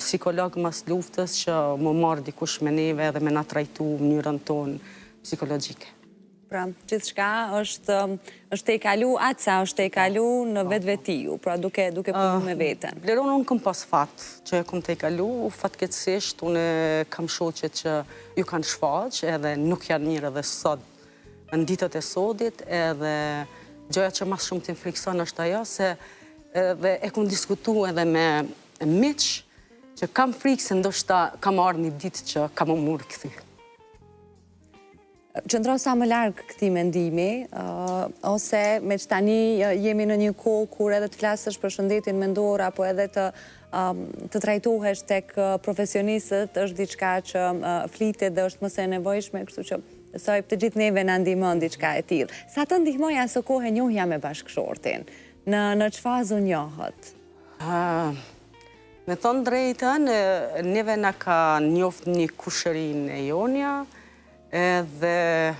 psikolog mas luftës që më marrë dikush me neve dhe me na trajtu mënyrën tonë psikologjike. Pra, gjithçka është e kalu, atësa është e kalu në vetvetiu, pra duke punu me veten. Bleron, unë kam pas fat që e kam të e kalu, fatkeqësisht unë kam shoqe që ju kanë shfaq, edhe nuk janë mirë edhe sot, në ditët e sodit, edhe gjoja që mas shumë të frikson është ajo, se edhe e kam diskutu edhe me miq, që kam frikë se ndoshta kam ardhur një ditë që kam murë këthy. Qëndro sa më largë këti mendimi, ose me që tani jemi në një kohë kur edhe të flasësh për shëndetin mendor, apo edhe të trajtohesh tek profesionistët, është diçka që flitet dhe është mëse e nevojshme, kështu që besoj të gjithë neve na ndihmon diçka e tillë. Sa të ndihmoj aso kohë njohja me bashkëshortin? Në çfarë njohët? Me thonë drejtën, neve na ka njoft një kushërin e jonja, edhe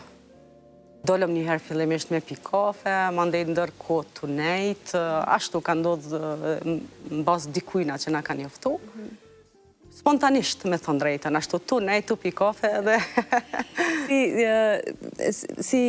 dolëm njëherë fillimisht me pi kafe, mandej ndërkohë të nejtë, ashtu ka ndodhë në bazë dikujna që na ka njoftu. Spontanisht, me thonë drejtën, ashtu të nejtë, të pi kafe edhe... Si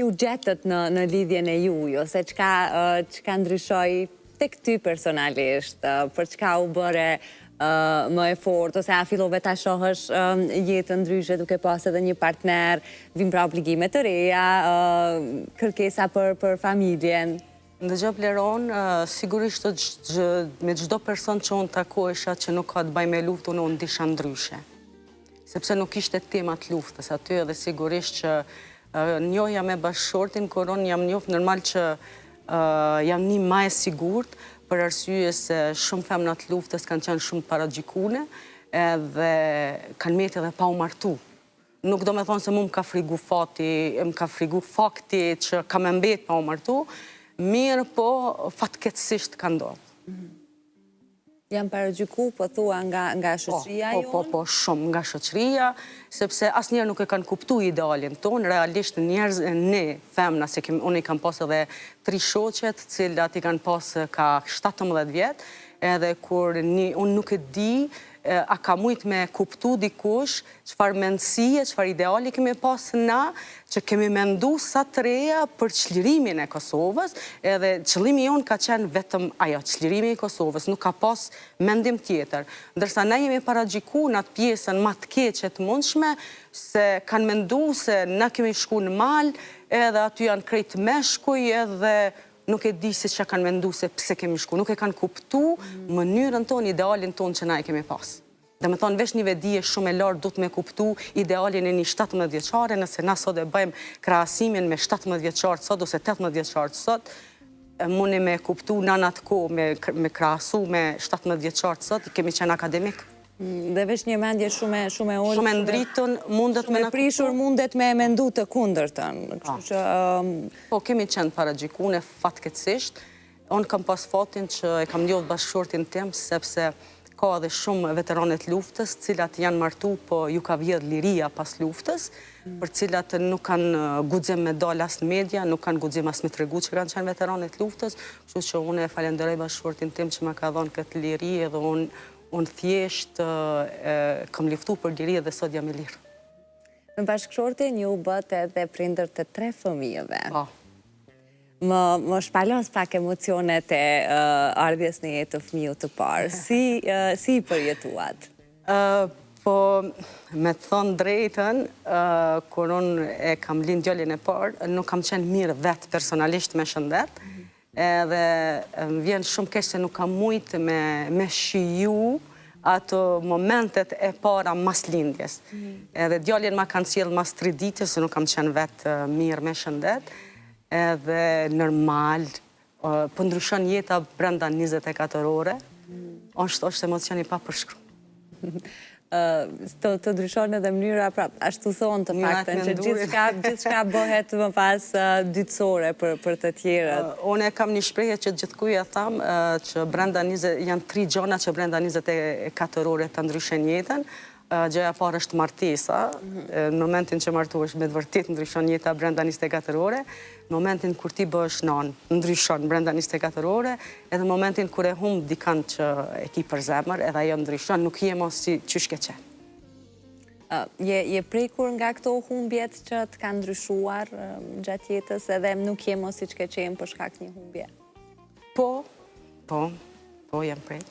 u gjetët në lidhjen e juj, ose çka ndryshoj tek ty personalisht, për çka u bëre më e fort, ose a fillove ta shohësh jetën ndryshe duke pas edhe një partner, vim pra obligime të reja, kërkesa për familjen? Ndëgjë Bleron, sigurisht me çdo person që unë takohesha që nuk ka të bëjë me luftë, unë disha ndryshe. Sepse nuk ishte tema të luftës aty, edhe sigurisht që njohja me bashkëshortin, kur unë jam njoft normal që jam një ma e sigurt, për arsye se shumë femna të luftës kanë qenë shumë paragjikune edhe kanë meti edhe pa u martu. Nuk do me thonë se mu më ka frigu fakti që ka me mbet pa u martu, mirë po fatkeqësisht ka ndodhë. Jam paragjiku, po thua nga shoqëria jonë? Po, shumë nga shoqëria, sepse asnjëherë nuk e kanë kuptu idealin tonë, realisht njerëz ne, femna, se unë i kam pas edhe 3 shoqet, cilat i kanë pas ka 17 vjetë, edhe kur unë nuk e di, a ka mujt me kuptu dikush çfarë mendësie, çfarë ideali kemi pas na, që kemi mendu sa të reja për çlirimin e Kosovës, edhe qëllimi jonë ka qenë vetëm ajo, çlirimi i Kosovës, nuk ka pas mendim tjetër. Ndërsa na jemi paragjiku në atë pjesën ma të keqe të mundshme, se kanë mendu se na kemi shku në mal, edhe aty janë krejt meshkuj, edhe nuk e di se që kanë mendu se pse kemi shku, nuk e kanë kuptu mënyrën tonë, idealin tonë që na e kemi pas. Dhe me thonë, vesh një vedije shumë e lartë du të me kuptu idealin e një 17 vjeqare, nëse na sot e bëjmë krahasimin me 17 vjeqarët sot, ose 18 vjeqarët sot, mundi me kuptu në atë kohë me krahasu me 17 vjeqarët sot, kemi qenë akademik. Dhe vesh një mendje shumë e ullë. Shumë e ndritën, mundet me në prishur, mundet me mendu të kundërtën. Po, kemi qenë paragjikune fatkeqësisht. Unë kam pas fatin që e kam njohur bashkëshortin tim, sepse ka edhe shumë veteranet luftës, cilat janë martu, po ju ka vjedh liria pas luftës, për cilat nuk kanë guxim me dal as në media, nuk kanë guxim as me tregu që kanë qenë veteranet luftës, kështu që unë e falenderoj bashkëshortin tim që ma ka dhënë këtë liri, edhe unë thjesht kam luftu për liri dhe sot jam i lirë. Në bashkëshortin ju bët edhe prindër të 3 fëmijëve. Po. Më shpalos pak emocionet e ardhjes në jetë të fëmijë të parë. Si i përjetuat? Po, me të thonë drejtën, kur unë e kam lind djalin e parë, nuk kam qenë mirë vetë personalisht me shëndet, edhe më vjen shumë keq se nuk kam mujt me shiju ato momentet e para mas lindjes. Edhe djalin ma kanë sjell mas 3 ditë, se nuk kam qenë vetë mirë me shëndet, edhe normal, po ndryshon jeta brenda 24 ore, është emocion i pa përshkru. Të ndryshon edhe mënyra, pra ashtu thonë të paktën, që gjithçka bëhet më pas dytësore për të tjerët. Unë e kam një shprehje që gjithkuja thamë që janë 3 gjona që brenda 24 ore të ndryshen jetën. Gjëja parë është martesa, në momentin që martohesh me të vërtet ndryshon jeta brenda 24 ore. momentin kur ti bësh nanë, ndryshon brenda 24 ore, edhe momentin kur e humb dikan që e ki për zemër, edhe ajo ndryshon, nuk je mos si qysh ke qenë. Je prekur nga këto humbjet që të kanë ndryshuar gjatë jetës edhe nuk je mos si që ke qenë për shkak një humbje? Po, jam prek.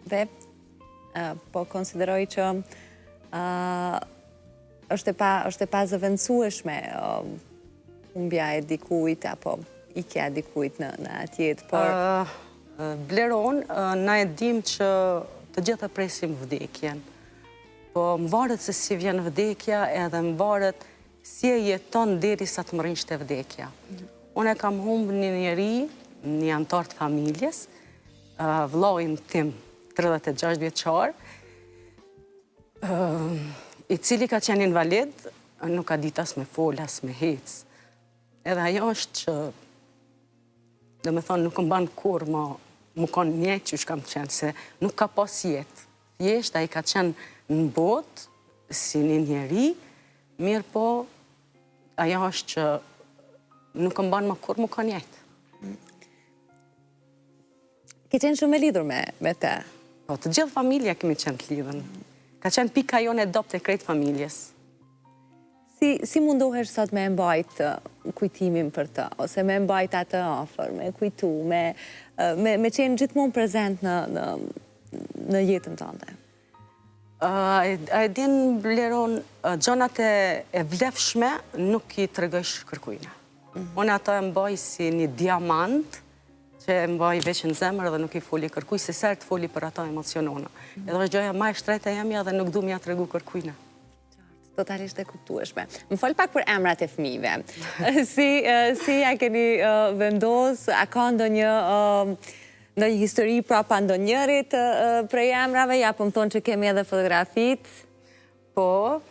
Dhe, po konsideroj që është e pa zëvendësueshme humbja e dikujt apo ikja e dikujt në atjet, por... Bleron, na e dim që të gjitha presim vdekjen, po më varet se si vjen vdekja edhe më varet si e jeton deri sa të më rinjtë e vdekja. Unë e kam humbë një njeri, një antar të familjes, vllajin tim 36 vjeçar, i cili ka qenë invalid, nuk ka ditë as me fol, as me hec. Edhe ajo është që, dhe me thonë, nuk më banë kur më konë mjek që shkam qenë, se nuk ka pas jetë. Thjesht, a i ka qenë në botë, si një njeri, mirë po, ajo është që nuk më banë më kur më konë jetë. Ke qenë shumë e lidhur me te? Po, të gjithë familja kemi qenë të lidhën. Ka qenë pika jone e dopte e krejtë familjes. Si mundohesh sot me mbajt kujtimin për të, ose me mbajt atë afër, me kujtu, me qenë gjithmonë prezent në jetën tënde? A e din, Bleron, gjonat e vlefshme nuk i tregojsh kërkujna. Unë ato e mbaj si një diamant, që e mbaj veç në zemër dhe nuk i foli kërkuj, se sërë të foli për ato emocionona. Edhe është gjoja ma e shtrejta jemja dhe nuk du mja të regu kërkujna. Totalisht e kuptueshme. Më fol pak për emrat e fëmijëve. Si ja keni vendos, a ka ndonjë histori prapa ndonjërit prej emrave, ja po më thonë që kemi edhe fotografit? Po,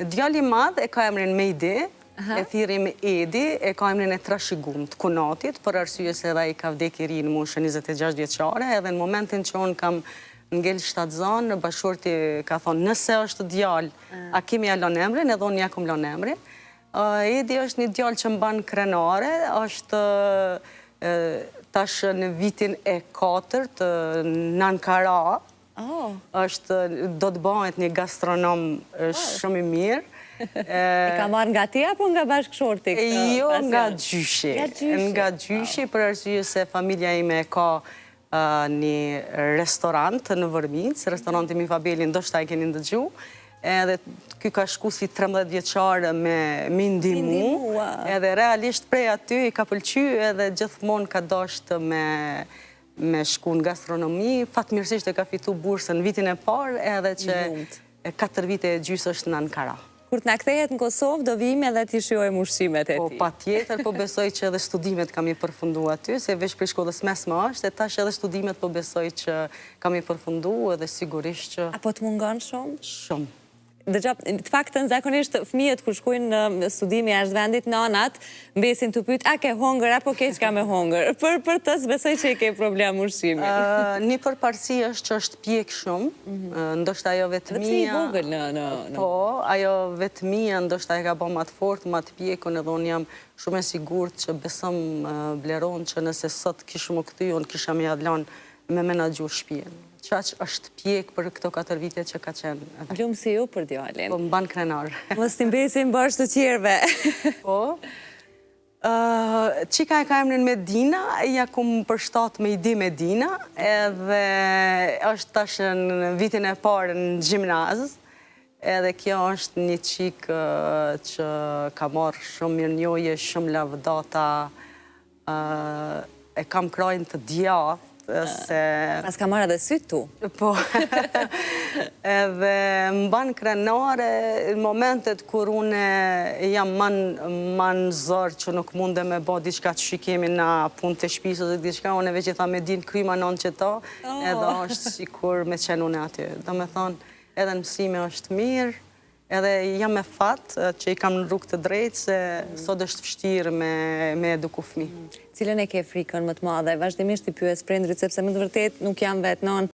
djali madh e ka emrin Mejdi, e thirim Edi, e ka emrin e Trashigum të Kunatit, për arsye se edhe i ka vdek i ri në moshën 26 vjeçare, edhe në momentin që unë kam ngell shtatzan, bashkëshorti ka thonë, nëse është djalë, a kemi ja lën emrin, edhe unë ja kom lën emrin. Edi është një djalë që mban krenare, është tash në vitin e 4 në Ankara, do të bëhet një gastronom shumë i mirë. E ka marrë nga ti apo nga bashkëshorti? Jo, nga gjyshi. Nga gjyshi, për arsye se familja ime ka një restorant në Vërminc, restoranti Mifabeli, ndoshta e keni ndëgju, edhe ky ka shku si 13 vjeçar me ndihmu, edhe realisht prej aty i ka pëlqy edhe gjithmonë ka dashur me shku në gastronomi, fatmirësisht e ka fitu bursën vitin e parë, edhe që 4 vite e gjys është në Ankara. Kur të na kthehet në Kosovë, do vim edhe t'i shijojmë ushqimet e Po, tij. patjetër, po besoj që edhe studimet kam i përfundu aty, se veç për shkollës mesme është, e tash edhe studimet po besoj që kam i përfundu, edhe sigurisht që... Apo të mungon shumë? Shumë. Dëgja, të faktën zakonisht fëmijët kur shkojnë në studimi jashtë vendit, nanat mbesin të pyet, a ke hongër apo ke çka me hongër? Për të besoj që i ke problem ushqimi. Një përparësi është që është pjek shumë, ndoshta ajo vetëmia... Dhe i vogël në... Po, ajo vetëmia ndoshta e ka bë më të fortë, më të pjekun, edhe unë jam shumë e sigurt që besëm Bleron që nëse sot kishë më këthy, unë kisha me jadlan me menaxhu shtëpinë. Qaq është pjek për këto 4 vite që ka qenë. Lumë si ju për djalin. Po, m'ban krenar. Mos t'i mbesim bashkë të tjerëve. Po. Qika e ka emrin Medina, ja ku më përshtat me Idi Medina, edhe është tash në vitin e parë në gjimnaz, edhe kjo është një qikë që ka marrë shumë mirënjohje, shumë lavdata, e kam krajnë të djathtë, Pas ka marrë edhe sytë tu. Po, edhe më banë krenare në momentet kur une jam manë zorë që nuk munde me bo diçka që shikemi na punë të shpisë ose diçka, une veç i tha me din kryma non që ta, edhe është sikur me qenë une aty. Do me thonë, edhe në mësime është mirë, edhe jam me fatë që i kam në rrugë të drejtë, se sot është vështirë me eduku fëmijë. Cilën e ke frikën më të madhe? Vazhdimisht i pyes prindrit, sepse më të vërtet nuk jam vetë non